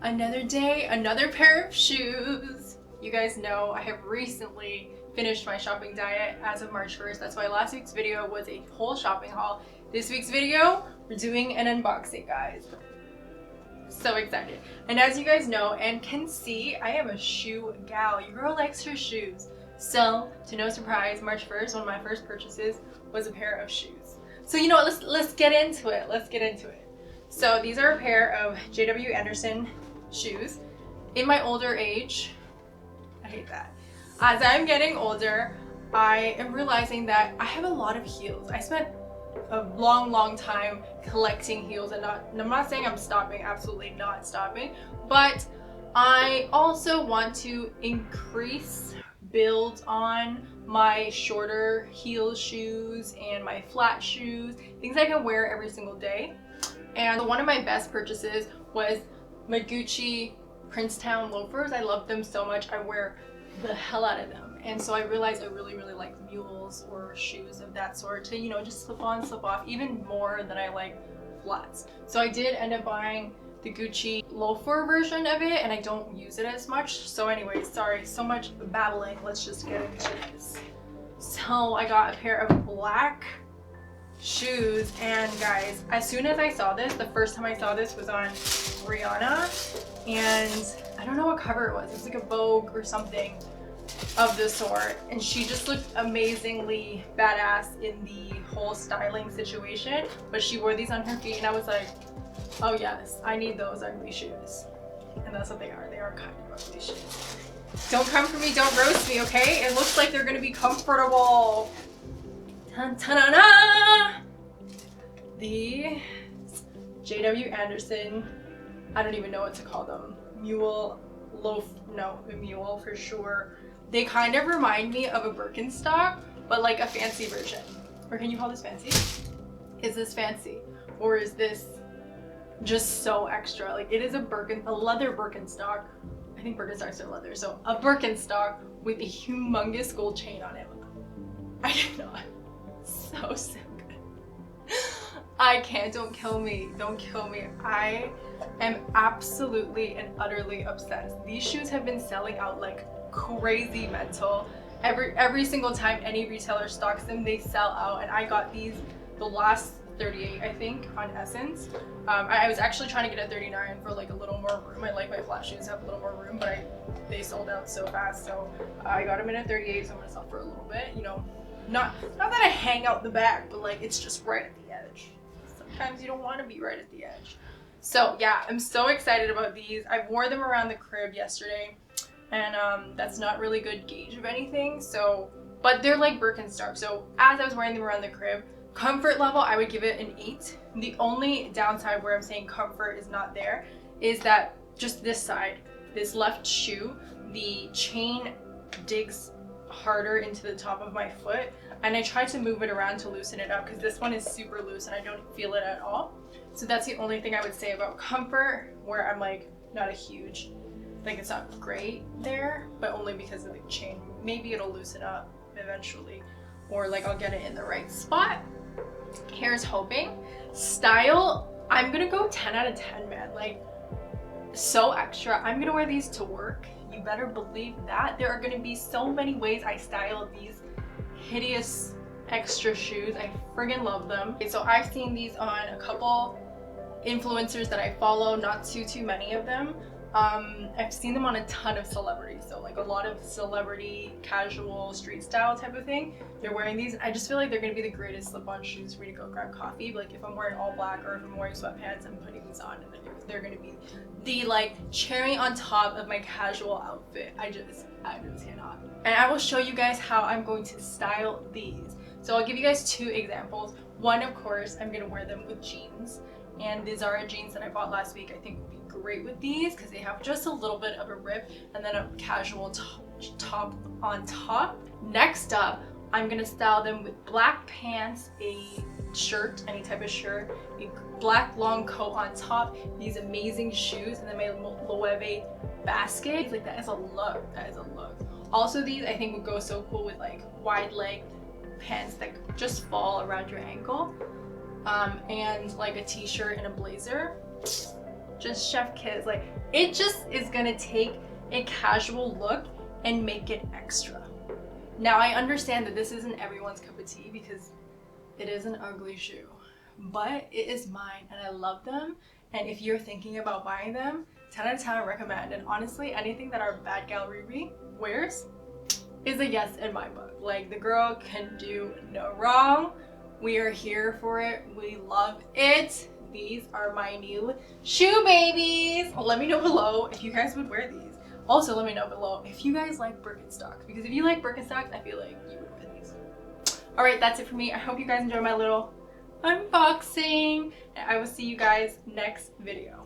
Another day, another pair of shoes. You guys know I have recently finished my shopping diet as of March 1st. That's why last week's video was a whole shopping haul. This week's video, we're doing an unboxing, guys. So excited. And as you guys know and can see, I am a shoe gal. Your girl likes her shoes. So, to no surprise, March 1st, one of my first purchases was a pair of shoes. So you know what, let's get into it. Let's get into it. So these are a pair of J.W. Anderson shoes. In my older age, I hate that. As I'm getting older, I am realizing that I have a lot of heels. I spent a long time collecting heels, and I'm not saying I'm stopping, absolutely not stopping, but I also want to build on my shorter heel shoes and my flat shoes, things I can wear every single day. And one of my best purchases was my Gucci Princetown loafers. I love them so much. I wear the hell out of them. And so I realized I really like mules or shoes of that sort to, you know, just slip on, slip off, even more than I like flats. So I did end up buying the Gucci loafer version of it, and I don't use it as much. So anyways, sorry, so much babbling. Let's just get into this. So I got a pair of black shoes, and guys, as soon as I saw this, the first time I saw this was on Rihanna, and I don't know what cover it was. It was like a Vogue or something of the sort, and she just looked amazingly badass in the whole styling situation. But she wore these on her feet, and I was like, oh yes, I need those ugly shoes. And that's what they are. They are kind of ugly shoes. Don't come for me, don't roast me, okay? It looks like they're gonna be comfortable. Dun, dun, dun, dun. The J.W. Anderson, I don't even know what to call them. Mule for sure. They kind of remind me of a Birkenstock, but like a fancy version. Or can you call this fancy? Is this fancy? Or is this just so extra? Like, it is a leather Birkenstock. I think Birkenstocks are leather. So a Birkenstock with a humongous gold chain on it. I cannot. So good. I can't. Don't kill me. Don't kill me. I am absolutely and utterly obsessed. These shoes have been selling out like crazy mental. Every single time any retailer stocks them, they sell out. And I got these the last 38, I think, on Essence. I was actually trying to get a 39 for like a little more room. I like my flat shoes to have a little more room, but they sold out so fast. So I got them in a 38, so I'm gonna sell for a little bit. You know, not that I hang out the back, but like it's just right at the edge. Sometimes you don't want to be right at the edge. So yeah, I'm so excited about these. I wore them around the crib yesterday, and that's not really good gauge of anything. So, but they're like Birkenstock. So as I was wearing them around the crib, comfort level, I would give it an 8. The only downside where I'm saying comfort is not there is that just this side, this left shoe, the chain digs harder into the top of my foot, and I tried to move it around to loosen it up because this one is super loose and I don't feel it at all. So that's the only thing I would say about comfort, where I'm like not a huge, like it's not great there, but only because of the chain. Maybe it'll loosen up eventually, or like I'll get it in the right spot. Here's hoping. Style, I'm gonna go 10 out of 10, man. Like, so extra. I'm gonna wear these to work. You better believe that. There are gonna be so many ways I style these hideous extra shoes. I friggin' love them. Okay, so I've seen these on a couple influencers that I follow, not too many of them. I've seen them on a ton of celebrities, so like a lot of celebrity casual street style type of thing. They're wearing these. I just feel like they're gonna be the greatest slip-on shoes for me to go grab coffee. Like if I'm wearing all black or if I'm wearing sweatpants, I'm putting these on, and they're gonna be the like cherry on top of my casual outfit. I just cannot. And I will show you guys how I'm going to style these. So I'll give you guys 2 examples. One, of course, I'm gonna wear them with jeans. And these are jeans that I bought last week. I think would be great with these because they have just a little bit of a rip and then a casual top on top. Next up, I'm gonna style them with black pants, a shirt, any type of shirt, a black long coat on top, these amazing shoes, and then my Loewe basket. Like, that is a look. That is a look. Also, these I think would go so cool with like wide leg pants that just fall around your ankle. And like a t-shirt and a blazer. just chef kiss. Like, it just is gonna take a casual look and make it extra. Now, I understand that this isn't everyone's cup of tea because it is an ugly shoe, but it is mine and I love them. And if you're thinking about buying them, 10 out of 10 I recommend. And honestly, anything that our bad gal Riri wears is a yes in my book. Like, the girl can do no wrong. We are here for it. We love it. These are my new shoe babies. Let me know below if you guys would wear these. Also, let me know below if you guys like Birkenstocks, because if you like Birkenstocks, I feel like you would wear these. All right, that's it for me. I hope you guys enjoyed my little unboxing, and I will see you guys next video.